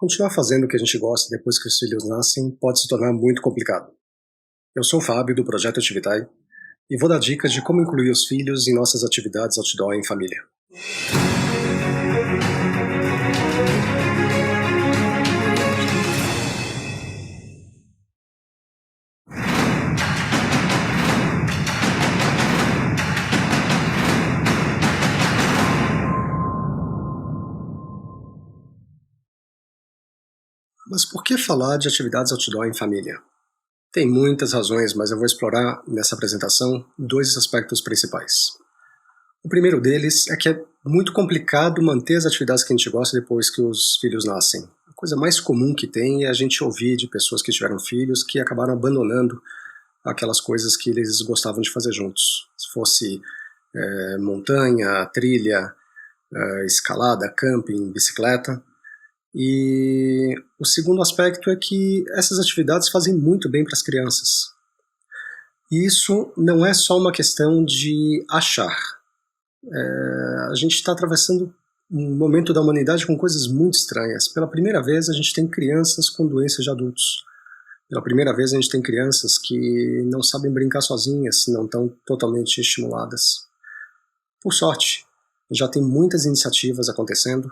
Continuar fazendo o que a gente gosta depois que os filhos nascem pode se tornar muito complicado. Eu sou o Fábio, do Projeto Ativitai, e vou dar dicas de como incluir os filhos em nossas atividades outdoor em família. Mas por que falar de atividades outdoor em família? Tem muitas razões, mas eu vou explorar nessa apresentação dois aspectos principais. O primeiro deles é que é muito complicado manter as atividades que a gente gosta depois que os filhos nascem. A coisa mais comum que tem é a gente ouvir de pessoas que tiveram filhos que acabaram abandonando aquelas coisas que eles gostavam de fazer juntos. Se fosse montanha, trilha, escalada, camping, bicicleta. E o segundo aspecto é que essas atividades fazem muito bem para as crianças. E isso não é só uma questão de achar. A gente está atravessando um momento da humanidade com coisas muito estranhas. Pela primeira vez a gente tem crianças com doenças de adultos. Pela primeira vez a gente tem crianças que não sabem brincar sozinhas, não estão totalmente estimuladas. Por sorte, já tem muitas iniciativas acontecendo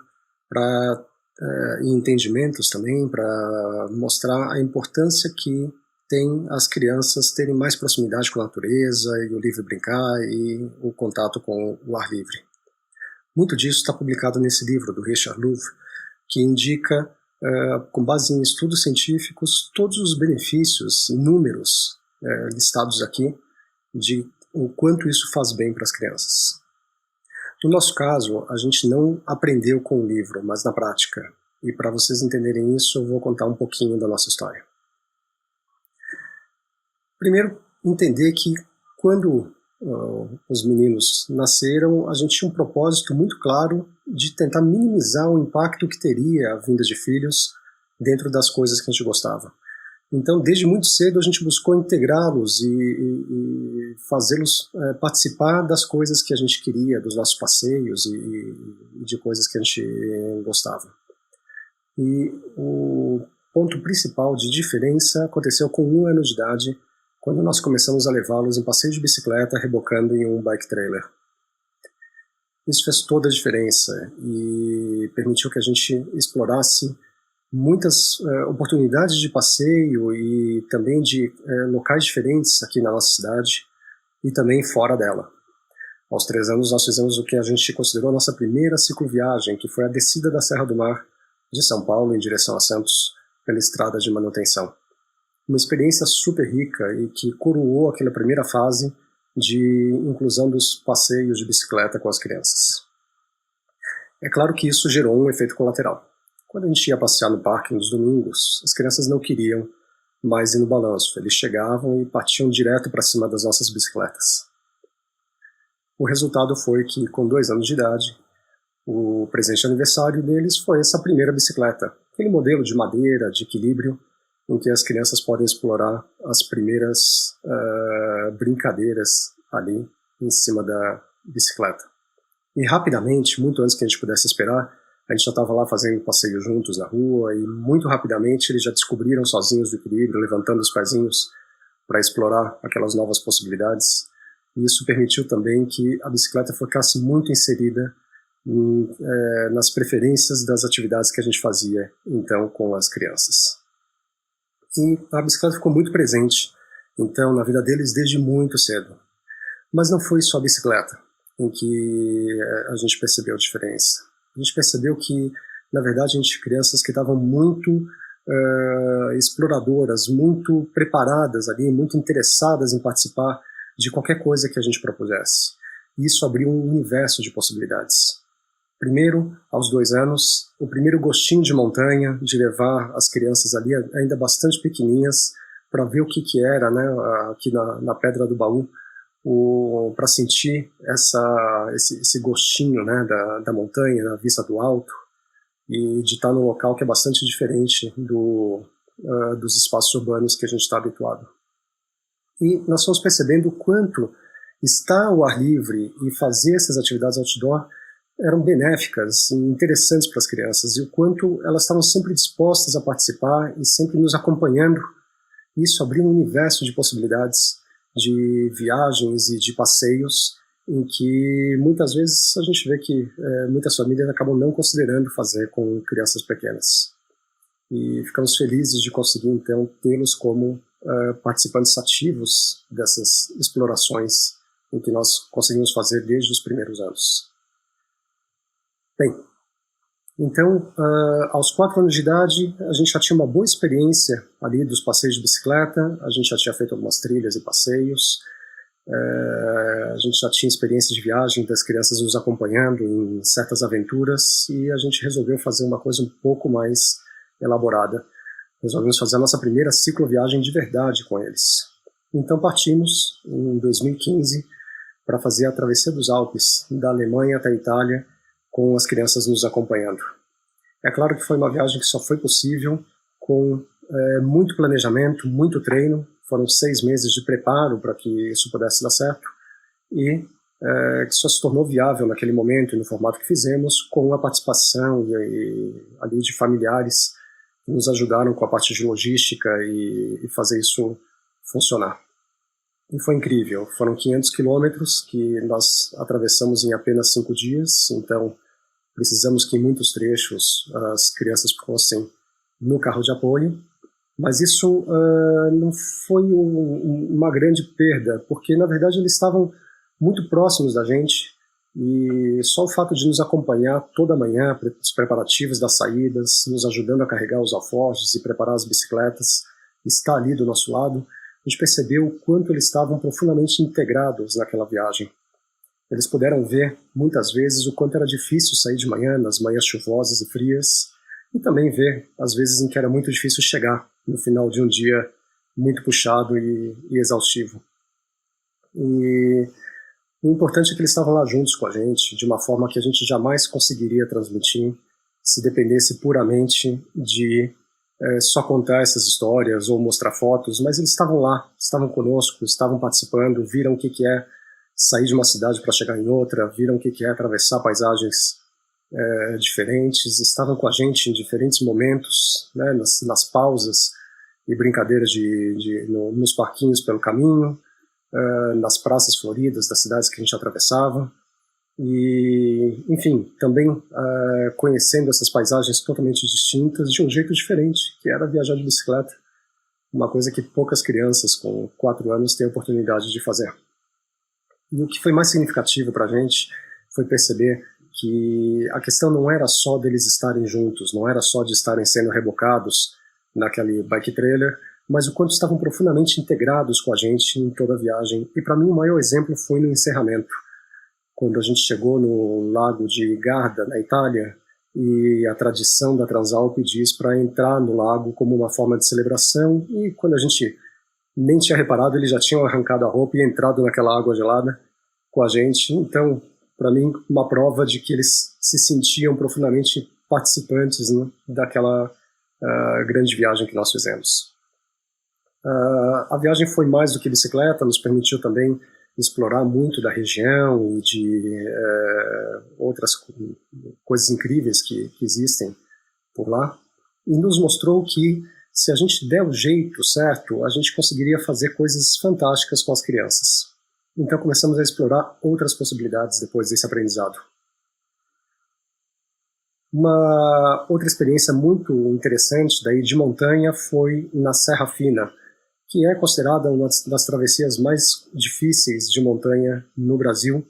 e entendimentos também para mostrar a importância que tem as crianças terem mais proximidade com a natureza e o livre brincar e o contato com o ar livre. Muito disso está publicado nesse livro do Richard Louv, que indica, com base em estudos científicos, todos os benefícios inúmeros listados aqui de o quanto isso faz bem para as crianças. No nosso caso, a gente não aprendeu com o livro, mas na prática. E para vocês entenderem isso, eu vou contar um pouquinho da nossa história. Primeiro, entender que quando os meninos nasceram, a gente tinha um propósito muito claro de tentar minimizar o impacto que teria a vinda de filhos dentro das coisas que a gente gostava. Então, desde muito cedo, a gente buscou integrá-los e fazê-los participar das coisas que a gente queria, dos nossos passeios e de coisas que a gente gostava. E o ponto principal de diferença aconteceu com 1 ano de idade, quando nós começamos a levá-los em passeio de bicicleta, rebocando em um bike trailer. Isso fez toda a diferença e permitiu que a gente explorasse muitas oportunidades de passeio e também de locais diferentes aqui na nossa cidade e também fora dela. Aos 3 anos nós fizemos o que a gente considerou a nossa primeira cicloviagem, que foi a descida da Serra do Mar de São Paulo em direção a Santos pela estrada de manutenção. Uma experiência super rica e que coroou aquela primeira fase de inclusão dos passeios de bicicleta com as crianças. É claro que isso gerou um efeito colateral. Quando a gente ia passear no parque nos domingos, as crianças não queriam mais ir no balanço. Eles chegavam e partiam direto para cima das nossas bicicletas. O resultado foi que, com 2 anos de idade, o presente de aniversário deles foi essa primeira bicicleta. Aquele modelo de madeira, de equilíbrio, em que as crianças podem explorar as primeiras brincadeiras ali em cima da bicicleta. E rapidamente, muito antes que a gente pudesse esperar, a gente já estava lá fazendo passeio juntos na rua e muito rapidamente eles já descobriram sozinhos o equilíbrio, levantando os pezinhos para explorar aquelas novas possibilidades. E isso permitiu também que a bicicleta ficasse muito inserida nas preferências das atividades que a gente fazia então com as crianças. E a bicicleta ficou muito presente então na vida deles desde muito cedo. Mas não foi só a bicicleta em que a gente percebeu a diferença. A gente percebeu que, na verdade, a gente tinha crianças que estavam muito exploradoras, muito preparadas ali, muito interessadas em participar de qualquer coisa que a gente propusesse. E isso abriu um universo de possibilidades. Primeiro, aos 2 anos, o primeiro gostinho de montanha, de levar as crianças ali, ainda bastante pequenininhas, para ver o que era, né, aqui na Pedra do Baú, para sentir esse gostinho, né, da montanha, da vista do alto, e de estar num local que é bastante diferente dos espaços urbanos que a gente está habituado. E nós fomos percebendo o quanto estar ao ar livre e fazer essas atividades outdoor eram benéficas e interessantes para as crianças, e o quanto elas estavam sempre dispostas a participar e sempre nos acompanhando. Isso abriu um universo de possibilidades de viagens e de passeios em que muitas vezes a gente vê que muitas famílias acabam não considerando fazer com crianças pequenas. E ficamos felizes de conseguir então tê-los como participantes ativos dessas explorações em que nós conseguimos fazer desde os primeiros anos. Bem, então, aos 4 anos de idade, a gente já tinha uma boa experiência ali dos passeios de bicicleta, a gente já tinha feito algumas trilhas e passeios, a gente já tinha experiência de viagem das crianças nos acompanhando em certas aventuras, e a gente resolveu fazer uma coisa um pouco mais elaborada. Resolvemos fazer a nossa primeira cicloviagem de verdade com eles. Então partimos, em 2015, para fazer a travessia dos Alpes, da Alemanha até a Itália, com as crianças nos acompanhando. É claro que foi uma viagem que só foi possível com muito planejamento, muito treino. Foram 6 meses de preparo para que isso pudesse dar certo, e que só se tornou viável naquele momento e no formato que fizemos, com a participação ali de familiares que nos ajudaram com a parte de logística e fazer isso funcionar. E foi incrível, foram 500 quilômetros que nós atravessamos em apenas 5 dias, então precisamos que em muitos trechos as crianças fossem no carro de apoio, mas isso não foi uma grande perda, porque na verdade eles estavam muito próximos da gente, e só o fato de nos acompanhar toda manhã, os preparativos das saídas, nos ajudando a carregar os alforjes e preparar as bicicletas, estar ali do nosso lado, a gente percebeu o quanto eles estavam profundamente integrados naquela viagem. Eles puderam ver, muitas vezes, o quanto era difícil sair de manhã, nas manhãs chuvosas e frias, e também ver, às vezes, em que era muito difícil chegar no final de um dia muito puxado e exaustivo. E o importante é que eles estavam lá juntos com a gente, de uma forma que a gente jamais conseguiria transmitir se dependesse puramente de só contar essas histórias ou mostrar fotos, mas eles estavam lá, estavam conosco, estavam participando, viram o que é sair de uma cidade para chegar em outra, viram o que é atravessar paisagens diferentes, estavam com a gente em diferentes momentos, né, nas pausas e brincadeiras nos parquinhos pelo caminho, nas praças floridas das cidades que a gente atravessava, e, enfim, também conhecendo essas paisagens totalmente distintas de um jeito diferente, que era viajar de bicicleta, uma coisa que poucas crianças com 4 anos têm a oportunidade de fazer. E o que foi mais significativo para a gente foi perceber que a questão não era só deles estarem juntos, não era só de estarem sendo rebocados naquele bike trailer, mas o quanto estavam profundamente integrados com a gente em toda a viagem. E para mim o maior exemplo foi no encerramento, quando a gente chegou no lago de Garda, na Itália, e a tradição da Transalp diz para entrar no lago como uma forma de celebração, e quando a gente nem tinha reparado, eles já tinham arrancado a roupa e entrado naquela água gelada com a gente. Então, para mim, uma prova de que eles se sentiam profundamente participantes, né, daquela grande viagem que nós fizemos. A viagem foi mais do que bicicleta, nos permitiu também explorar muito da região e de outras coisas incríveis que existem por lá, e nos mostrou que se a gente der o jeito certo, a gente conseguiria fazer coisas fantásticas com as crianças. Então começamos a explorar outras possibilidades depois desse aprendizado. Uma outra experiência muito interessante daí de montanha foi na Serra Fina, que é considerada uma das travessias mais difíceis de montanha no Brasil.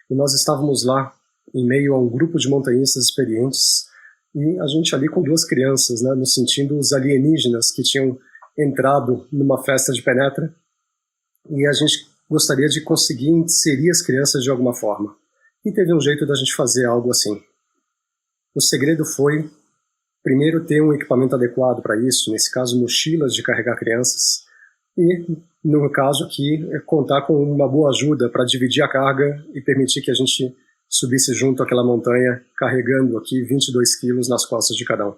E nós estávamos lá em meio a um grupo de montanhistas experientes, e a gente ali com 2 crianças, né, nos sentindo os alienígenas que tinham entrado numa festa de penetra, e a gente gostaria de conseguir inserir as crianças de alguma forma. E teve um jeito da gente fazer algo assim. O segredo foi, primeiro, ter um equipamento adequado para isso, nesse caso mochilas de carregar crianças, e, no caso aqui, contar com uma boa ajuda para dividir a carga e permitir que a gente subisse junto àquela montanha, carregando aqui 22 quilos nas costas de cada um.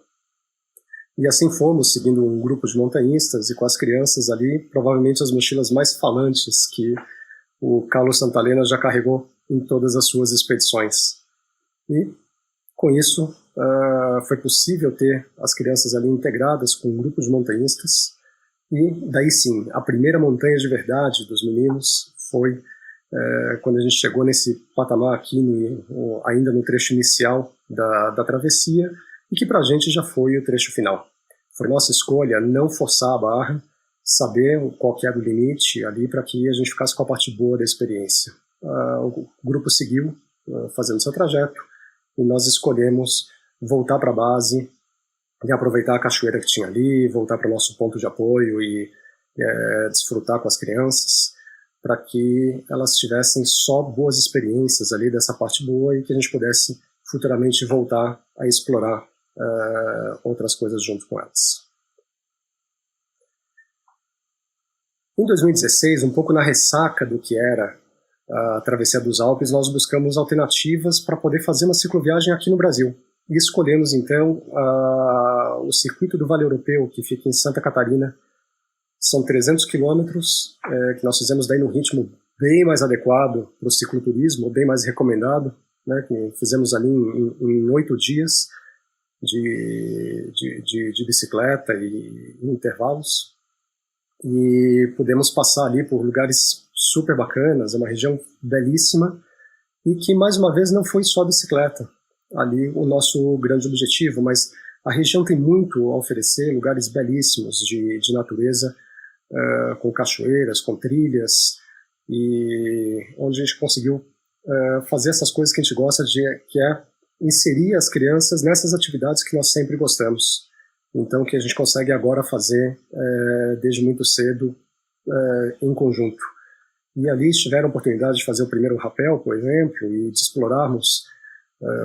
E assim fomos, seguindo um grupo de montanhistas e com as crianças ali, provavelmente as mochilas mais falantes que o Carlos Santalena já carregou em todas as suas expedições. E, com isso, foi possível ter as crianças ali integradas com um grupo de montanhistas. E daí sim, a primeira montanha de verdade dos meninos foi quando a gente chegou nesse patamar aqui, ainda no trecho inicial da travessia, e que para a gente já foi o trecho final. Foi nossa escolha não forçar a barra, saber qual que era o limite ali para que a gente ficasse com a parte boa da experiência. O grupo seguiu fazendo seu trajeto e nós escolhemos voltar para a base e aproveitar a cachoeira que tinha ali, voltar para o nosso ponto de apoio e desfrutar com as crianças, para que elas tivessem só boas experiências ali dessa parte boa e que a gente pudesse futuramente voltar a explorar outras coisas junto com elas. Em 2016, um pouco na ressaca do que era a travessia dos Alpes, nós buscamos alternativas para poder fazer uma cicloviagem aqui no Brasil. E escolhemos, então, o Circuito do Vale Europeu, que fica em Santa Catarina. São 300 quilômetros, que nós fizemos daí num ritmo bem mais adequado para o cicloturismo, bem mais recomendado, né, que fizemos ali em 8 dias de bicicleta e em intervalos. E pudemos passar ali por lugares super bacanas, é uma região belíssima, e que, mais uma vez, não foi só bicicleta ali o nosso grande objetivo, mas a região tem muito a oferecer, lugares belíssimos de natureza, com cachoeiras, com trilhas, e onde a gente conseguiu fazer essas coisas que a gente gosta que é inserir as crianças nessas atividades que nós sempre gostamos. Então, que a gente consegue agora fazer desde muito cedo em conjunto. E ali tiveram a oportunidade de fazer o primeiro rapel, por exemplo, e de explorarmos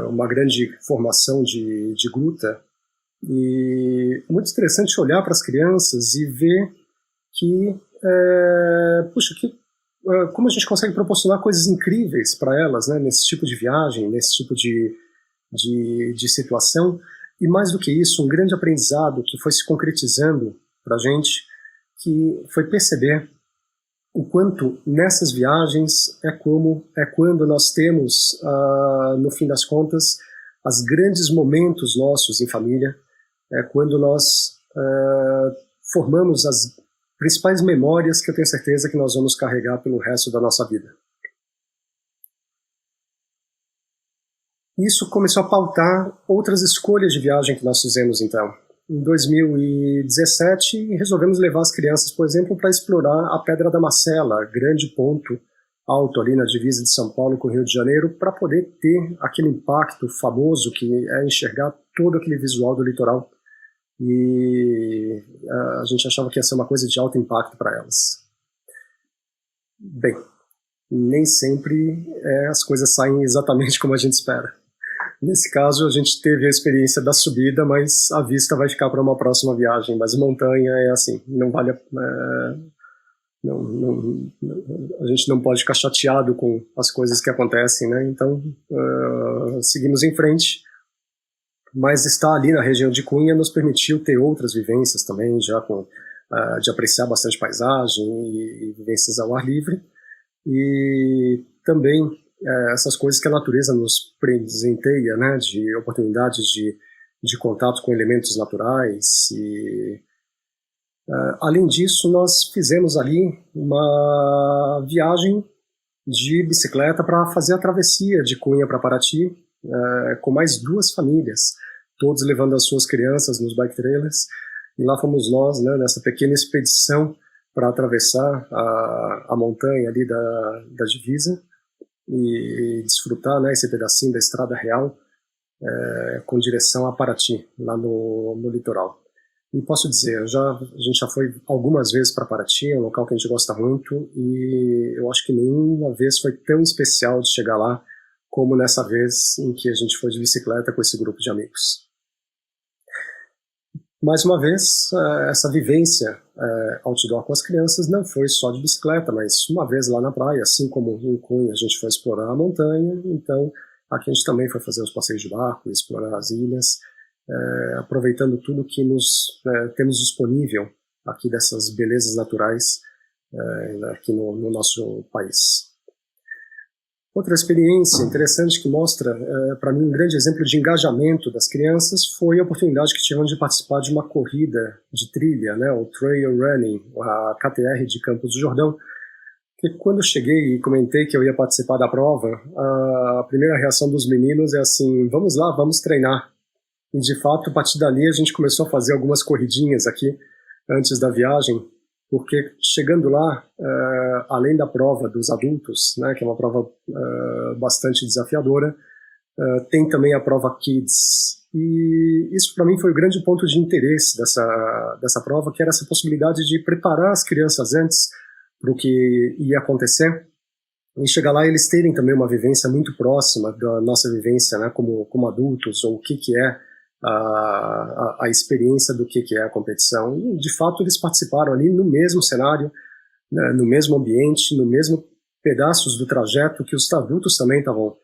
uma grande formação de gruta. E muito interessante olhar para as crianças e ver que, como a gente consegue proporcionar coisas incríveis para elas, né, nesse tipo de viagem, nesse tipo de situação. E mais do que isso, um grande aprendizado que foi se concretizando para a gente, que foi perceber o quanto nessas viagens é quando nós temos, no fim das contas, os grandes momentos nossos em família, é quando nós formamos as principais memórias que eu tenho certeza que nós vamos carregar pelo resto da nossa vida. Isso começou a pautar outras escolhas de viagem que nós fizemos, então. Em 2017, resolvemos levar as crianças, por exemplo, para explorar a Pedra da Macela, grande ponto alto ali na divisa de São Paulo com o Rio de Janeiro, para poder ter aquele impacto famoso que é enxergar todo aquele visual do litoral. E a gente achava que ia ser uma coisa de alto impacto para elas. Bem, nem sempre as coisas saem exatamente como a gente espera. Nesse caso, a gente teve a experiência da subida, mas a vista vai ficar para uma próxima viagem. Mas montanha é assim, não vale a gente não pode ficar chateado com as coisas que acontecem, né? Então, seguimos em frente. Mas estar ali na região de Cunha nos permitiu ter outras vivências também, já de apreciar bastante paisagem e vivências ao ar livre. E também essas coisas que a natureza nos presenteia, né, de oportunidades de contato com elementos naturais. E, além disso, nós fizemos ali uma viagem de bicicleta para fazer a travessia de Cunha para Paraty, com mais 2 famílias, todos levando as suas crianças nos bike trailers. E lá fomos nós, né, nessa pequena expedição para atravessar a montanha ali da divisa e desfrutar, né, esse pedacinho da estrada real com direção a Paraty, lá no litoral. E posso dizer, a gente já foi algumas vezes para Paraty, é um local que a gente gosta muito, e eu acho que nenhuma vez foi tão especial de chegar lá como nessa vez em que a gente foi de bicicleta com esse grupo de amigos. Mais uma vez, essa vivência outdoor com as crianças não foi só de bicicleta, mas uma vez lá na praia, assim como em Cunha a gente foi explorar a montanha, então aqui a gente também foi fazer os passeios de barco, explorar as ilhas, aproveitando tudo que temos disponível aqui dessas belezas naturais aqui no nosso país. Outra experiência interessante que mostra, para mim, um grande exemplo de engajamento das crianças foi a oportunidade que tivemos de participar de uma corrida de trilha, né, o Trail Running, a KTR de Campos do Jordão, que quando eu cheguei e comentei que eu ia participar da prova, a primeira reação dos meninos é assim, vamos lá, vamos treinar. E de fato, a partir dali a gente começou a fazer algumas corridinhas aqui antes da viagem, porque chegando lá, além da prova dos adultos, né, que é uma prova bastante desafiadora, tem também a prova Kids. E isso para mim foi o grande ponto de interesse dessa prova, que era essa possibilidade de preparar as crianças antes para o que ia acontecer, e chegar lá e eles terem também uma vivência muito próxima da nossa vivência, né, como adultos, ou o que é a experiência do que é a competição. E, de fato, eles participaram ali no mesmo cenário, né, no mesmo ambiente, no mesmo pedaços do trajeto que os adultos também estavam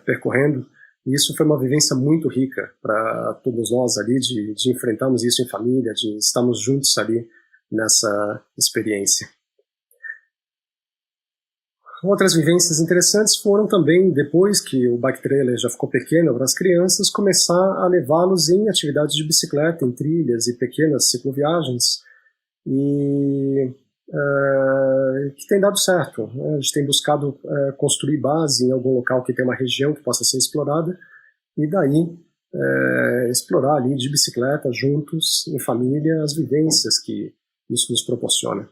percorrendo. E isso foi uma vivência muito rica para todos nós ali, de enfrentarmos isso em família, de estarmos juntos ali nessa experiência. Outras vivências interessantes foram também, depois que o bike trailer já ficou pequeno para as crianças, começar a levá-los em atividades de bicicleta, em trilhas e pequenas cicloviagens, e que tem dado certo, né? A gente tem buscado construir base em algum local que tem uma região que possa ser explorada, e daí explorar ali de bicicleta, juntos, em família, as vivências que isso nos proporciona.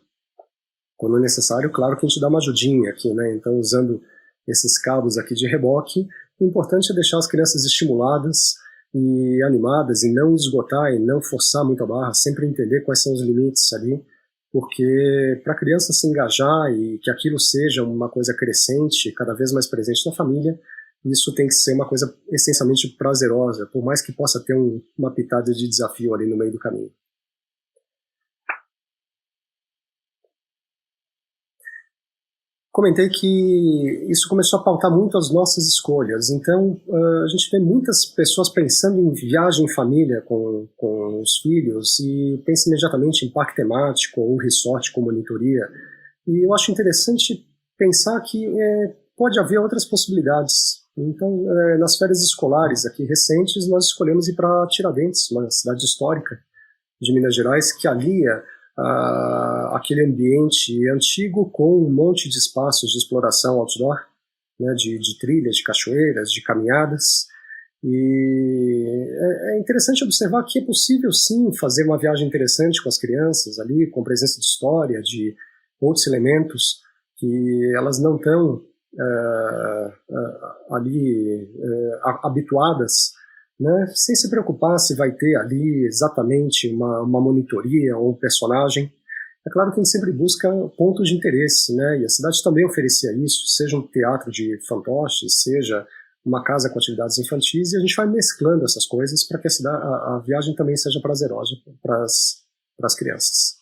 Quando necessário, claro que a gente dá uma ajudinha aqui, né? Então, usando esses cabos aqui de reboque, o importante é deixar as crianças estimuladas e animadas, e não esgotar e não forçar muito a barra, sempre entender quais são os limites ali, porque para a criança se engajar e que aquilo seja uma coisa crescente, cada vez mais presente na família, isso tem que ser uma coisa essencialmente prazerosa, por mais que possa ter uma pitada de desafio ali no meio do caminho. Comentei que isso começou a pautar muito as nossas escolhas, então a gente vê muitas pessoas pensando em viagem em família com os filhos e pensa imediatamente em parque temático ou resort com monitoria, e eu acho interessante pensar que pode haver outras possibilidades. Então, nas férias escolares aqui recentes, nós escolhemos ir para Tiradentes, uma cidade histórica de Minas Gerais, que alia aquele ambiente antigo com um monte de espaços de exploração outdoor, né, de trilhas, de cachoeiras, de caminhadas. E é interessante observar que é possível sim fazer uma viagem interessante com as crianças ali, com presença de história, de outros elementos que elas não estão ali habituadas, né, sem se preocupar se vai ter ali exatamente uma monitoria ou um personagem. É claro que a gente sempre busca pontos de interesse, né, e a cidade também oferecia isso, seja um teatro de fantoches, seja uma casa com atividades infantis, e a gente vai mesclando essas coisas para que a viagem também seja prazerosa para as crianças.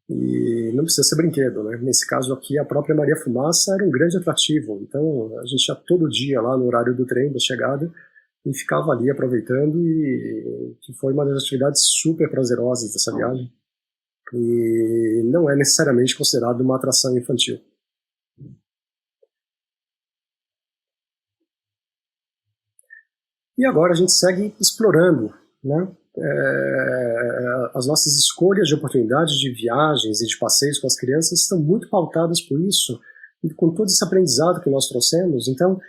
E não precisa ser brinquedo, né? Nesse caso aqui, a própria Maria Fumaça era um grande atrativo, então a gente ia todo dia lá no horário do trem, da chegada, e ficava ali aproveitando, e que foi uma das atividades super prazerosas dessa viagem, e não é necessariamente considerado uma atração infantil. E agora a gente segue explorando, né? As nossas escolhas de oportunidades de viagens e de passeios com as crianças estão muito pautadas por isso, e com todo esse aprendizado que nós trouxemos. Então,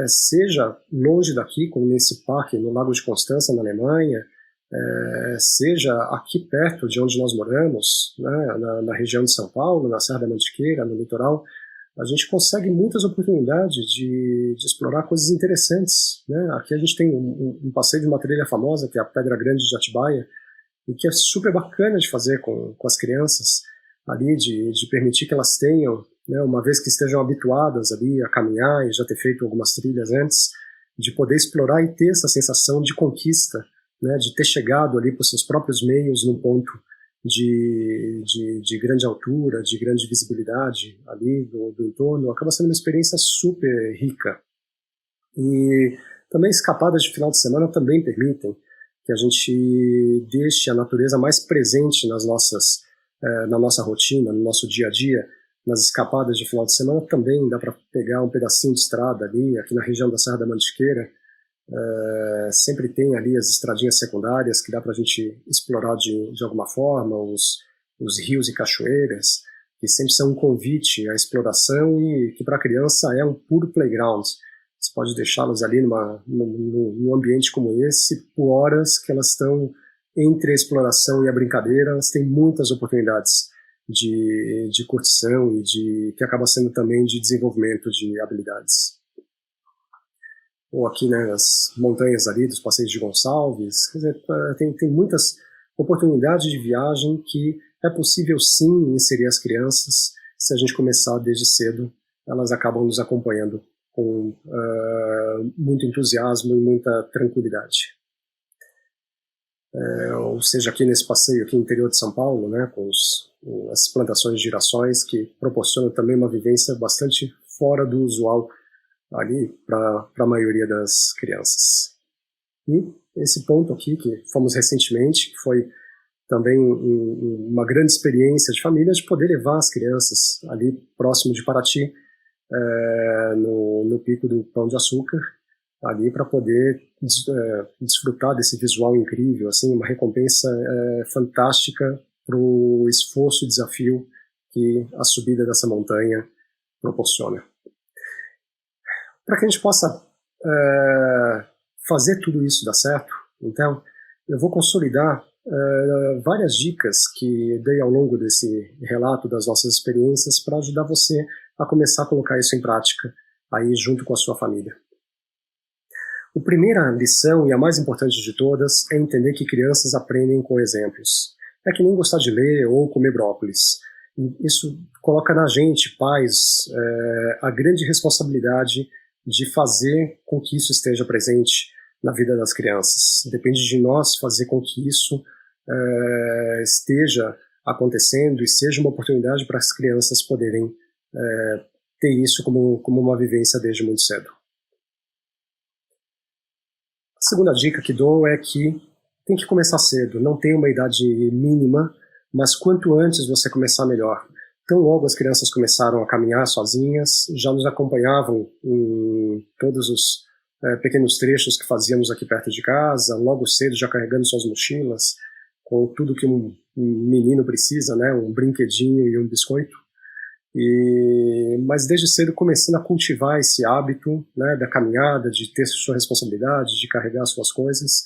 seja longe daqui, como nesse parque no Lago de Constança, na Alemanha, seja aqui perto de onde nós moramos, né, na região de São Paulo, na Serra da Mantiqueira, no litoral, a gente consegue muitas oportunidades de explorar coisas interessantes, né? Aqui a gente tem um passeio de uma trilha famosa, que é a Pedra Grande de Atibaia, e que é super bacana de fazer com as crianças, ali de permitir que elas tenham, né, uma vez que estejam habituadas ali a caminhar e já ter feito algumas trilhas antes, de poder explorar e ter essa sensação de conquista, né, de ter chegado ali por seus próprios meios num ponto de grande altura, de grande visibilidade ali do entorno, acaba sendo uma experiência super rica. E também escapadas de final de semana também permitem que a gente deixe a natureza mais presente na nossa rotina, no nosso dia a dia, nas escapadas de final de semana também dá para pegar um pedacinho de estrada ali, aqui na região da Serra da Mantiqueira. Sempre tem ali as estradinhas secundárias que dá para a gente explorar de alguma forma, os rios e cachoeiras, que sempre são um convite à exploração e que para a criança é um puro playground. Você pode deixá-los ali num ambiente como esse por horas que elas estão entre a exploração e a brincadeira. Elas têm muitas oportunidades de curtição e que acaba sendo também de desenvolvimento de habilidades. Ou aqui nas montanhas ali dos Passeios de Gonçalves, quer dizer, tem muitas oportunidades de viagem que é possível sim inserir as crianças. Se a gente começar desde cedo, elas acabam nos acompanhando com muito entusiasmo e muita tranquilidade. Ou seja, aqui nesse passeio aqui no interior de São Paulo, né, com as plantações de girassóis, que proporcionam também uma vivência bastante fora do usual ali para a maioria das crianças. E esse ponto aqui que fomos recentemente, que foi também uma grande experiência de família, de poder levar as crianças ali próximo de Paraty, no Pico do Pão de Açúcar, ali para poder desfrutar desse visual incrível, assim, uma recompensa fantástica para o esforço e desafio que a subida dessa montanha proporciona. Para que a gente possa fazer tudo isso dar certo, então, eu vou consolidar várias dicas que dei ao longo desse relato das nossas experiências para ajudar você a começar a colocar isso em prática aí junto com a sua família. A primeira lição, e a mais importante de todas, é entender que crianças aprendem com exemplos. É que nem gostar de ler ou comer brócolis. E isso coloca na gente, pais, a grande responsabilidade de fazer com que isso esteja presente na vida das crianças. Depende de nós fazer com que isso esteja acontecendo e seja uma oportunidade para as crianças poderem ter isso como uma vivência desde muito cedo. A segunda dica que dou é que tem que começar cedo, não tem uma idade mínima, mas quanto antes você começar, melhor. Então logo as crianças começaram a caminhar sozinhas, já nos acompanhavam em todos os pequenos trechos que fazíamos aqui perto de casa, logo cedo já carregando suas mochilas, com tudo que um menino precisa, né, um brinquedinho e um biscoito. Mas desde cedo começando a cultivar esse hábito, né, da caminhada, de ter sua responsabilidade, de carregar suas coisas.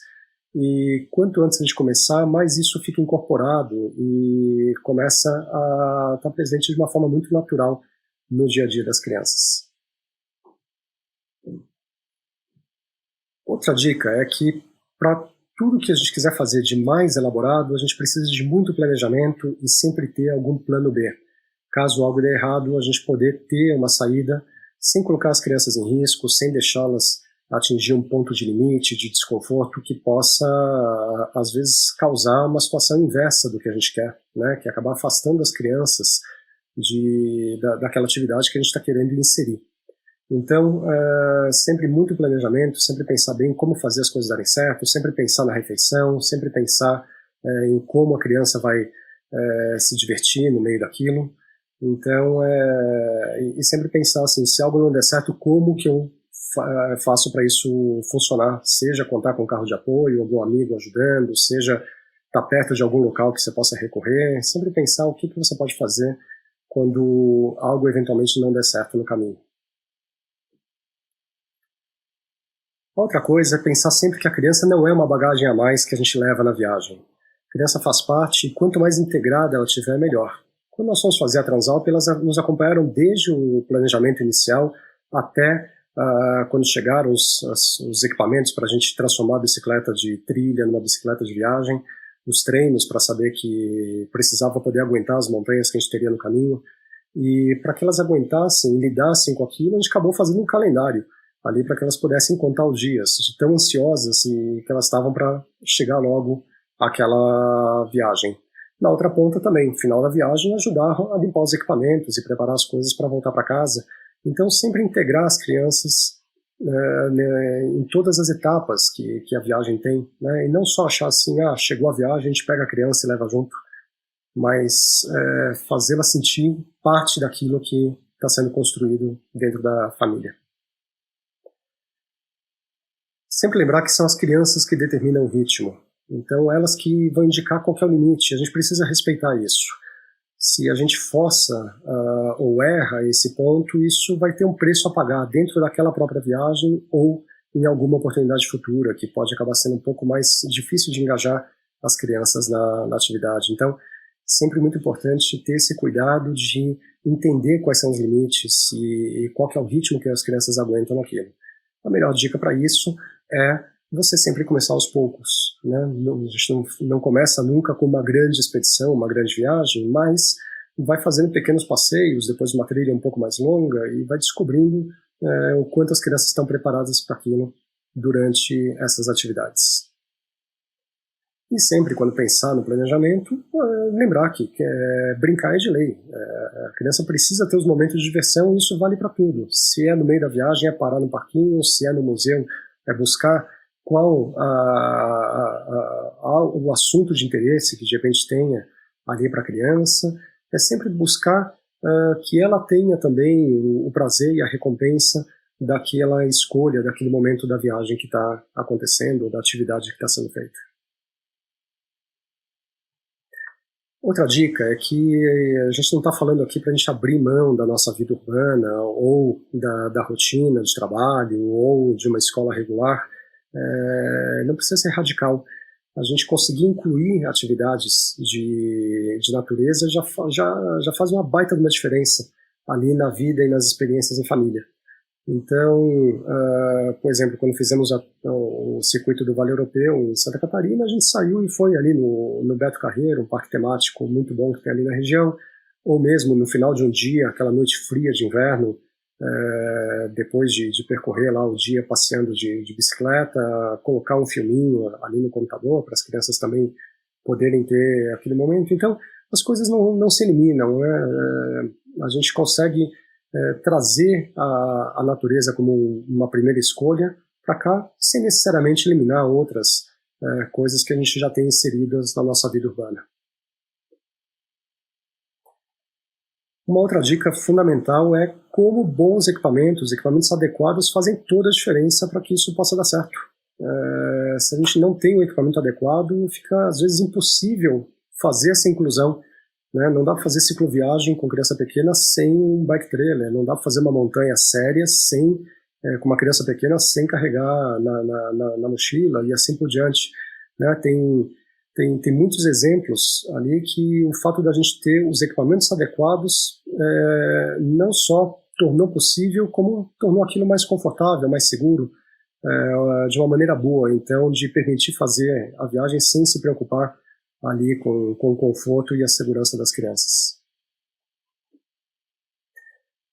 E quanto antes a gente começar, mais isso fica incorporado e começa a estar presente de uma forma muito natural no dia a dia das crianças. Outra dica é que para tudo que a gente quiser fazer de mais elaborado, a gente precisa de muito planejamento e sempre ter algum plano B. Caso algo dê errado, a gente poder ter uma saída sem colocar as crianças em risco, sem deixá-las atingir um ponto de limite, de desconforto que possa, às vezes, causar uma situação inversa do que a gente quer, né? Que é acabar afastando as crianças daquela atividade que a gente está querendo inserir. Então, sempre muito planejamento, sempre pensar bem como fazer as coisas darem certo, sempre pensar na refeição, sempre pensar em como a criança vai se divertir no meio daquilo. Então, e sempre pensar assim, se algo não der certo, como que eu faço para isso funcionar? Seja contar com um carro de apoio, algum amigo ajudando, seja estar perto de algum local que você possa recorrer. Sempre pensar o que você pode fazer quando algo eventualmente não der certo no caminho. Outra coisa é pensar sempre que a criança não é uma bagagem a mais que a gente leva na viagem. A criança faz parte e quanto mais integrada ela tiver, melhor. Quando nós fomos fazer a Transalp, elas nos acompanharam desde o planejamento inicial até quando chegaram os equipamentos para a gente transformar a bicicleta de trilha numa bicicleta de viagem, os treinos para saber que precisava poder aguentar as montanhas que a gente teria no caminho. E para que elas aguentassem e lidassem com aquilo, a gente acabou fazendo um calendário ali para que elas pudessem contar os dias, de tão ansiosas e que elas estavam para chegar logo àquela viagem. Na outra ponta também, no final da viagem, ajudar a limpar os equipamentos e preparar as coisas para voltar para casa. Então, sempre integrar as crianças em todas as etapas que a viagem tem, né? E não só achar assim, chegou a viagem, a gente pega a criança e leva junto. mas fazê-la sentir parte daquilo que está sendo construído dentro da família. Sempre lembrar que são as crianças que determinam o ritmo, então elas que vão indicar qual que é o limite, a gente precisa respeitar isso. Se a gente força ou erra esse ponto, isso vai ter um preço a pagar dentro daquela própria viagem ou em alguma oportunidade futura, que pode acabar sendo um pouco mais difícil de engajar as crianças na atividade. Então, sempre muito importante ter esse cuidado de entender quais são os limites e qual que é o ritmo que as crianças aguentam naquilo. A melhor dica para isso é você sempre começar aos poucos, né? A gente não começa nunca com uma grande expedição, uma grande viagem, mas vai fazendo pequenos passeios, depois uma trilha um pouco mais longa e vai descobrindo o quanto as crianças estão preparadas para aquilo durante essas atividades. E sempre, quando pensar no planejamento, lembrar que brincar é de lei. A criança precisa ter os momentos de diversão e isso vale para tudo. Se é no meio da viagem, é parar no parquinho, se é no museu, é buscar qual o assunto de interesse que de repente tenha ali para a criança. É sempre buscar que ela tenha também o prazer e a recompensa daquela escolha, daquele momento da viagem que está acontecendo, ou da atividade que está sendo feita. Outra dica é que a gente não está falando aqui para a gente abrir mão da nossa vida urbana, ou da rotina de trabalho, ou de uma escola regular. Não precisa ser radical. A gente conseguir incluir atividades de natureza já faz uma baita de uma diferença ali na vida e nas experiências em família. Então, por exemplo, quando fizemos o circuito do Vale Europeu em Santa Catarina, a gente saiu e foi ali no Beto Carreiro, um parque temático muito bom que tem ali na região, ou mesmo no final de um dia, aquela noite fria de inverno, depois de percorrer lá o dia passeando de bicicleta, colocar um filminho ali no computador para as crianças também poderem ter aquele momento. Então, as coisas não se eliminam, né? A gente consegue trazer a natureza como uma primeira escolha para cá, sem necessariamente eliminar outras coisas que a gente já tem inseridas na nossa vida urbana. Uma outra dica fundamental é como bons equipamentos adequados fazem toda a diferença para que isso possa dar certo. Se a gente não tem o equipamento adequado, fica às vezes impossível fazer essa inclusão, né? Não dá para fazer cicloviagem com criança pequena sem um bike trailer, não dá para fazer uma montanha séria com uma criança pequena sem carregar na mochila e assim por diante, né? Tem muitos exemplos ali que o fato da gente ter os equipamentos adequados não só tornou possível, como tornou aquilo mais confortável, mais seguro, de uma maneira boa, então de permitir fazer a viagem sem se preocupar ali com o conforto e a segurança das crianças.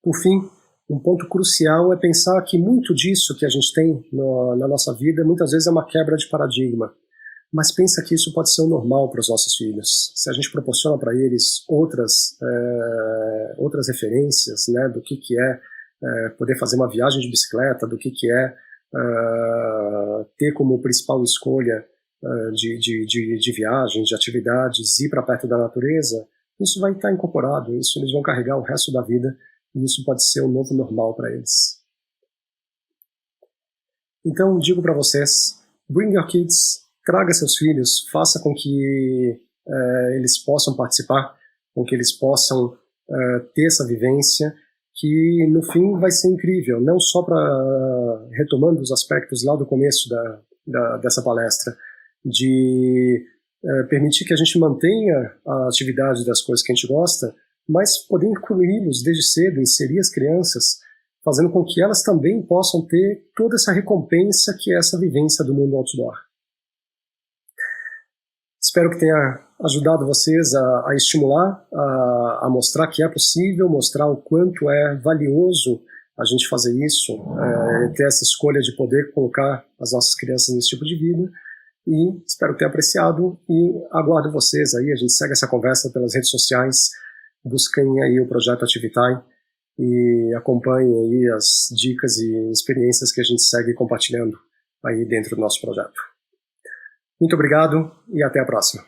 Por fim, um ponto crucial é pensar que muito disso que a gente tem na nossa vida muitas vezes é uma quebra de paradigma. Mas pensa que isso pode ser o normal para os nossos filhos. Se a gente proporciona para eles outras referências, né, do que é poder fazer uma viagem de bicicleta, do que é ter como principal escolha de viagens, de atividades, ir para perto da natureza, isso vai estar incorporado, isso eles vão carregar o resto da vida e isso pode ser o novo normal para eles. Então, digo para vocês, bring your kids, traga seus filhos, faça com que eles possam participar, com que eles possam ter essa vivência, que no fim vai ser incrível, não só retomando os aspectos lá do começo dessa palestra, de permitir que a gente mantenha a atividade das coisas que a gente gosta, mas poder incluí-los desde cedo, inserir as crianças, fazendo com que elas também possam ter toda essa recompensa que é essa vivência do mundo outdoor. Espero que tenha ajudado vocês a estimular, a mostrar que é possível, mostrar o quanto é valioso a gente fazer isso, ter essa escolha de poder colocar as nossas crianças nesse tipo de vida. E espero que tenha apreciado e aguardo vocês aí. A gente segue essa conversa pelas redes sociais, busquem aí o projeto Ativitai e acompanhem aí as dicas e experiências que a gente segue compartilhando aí dentro do nosso projeto. Muito obrigado e até a próxima.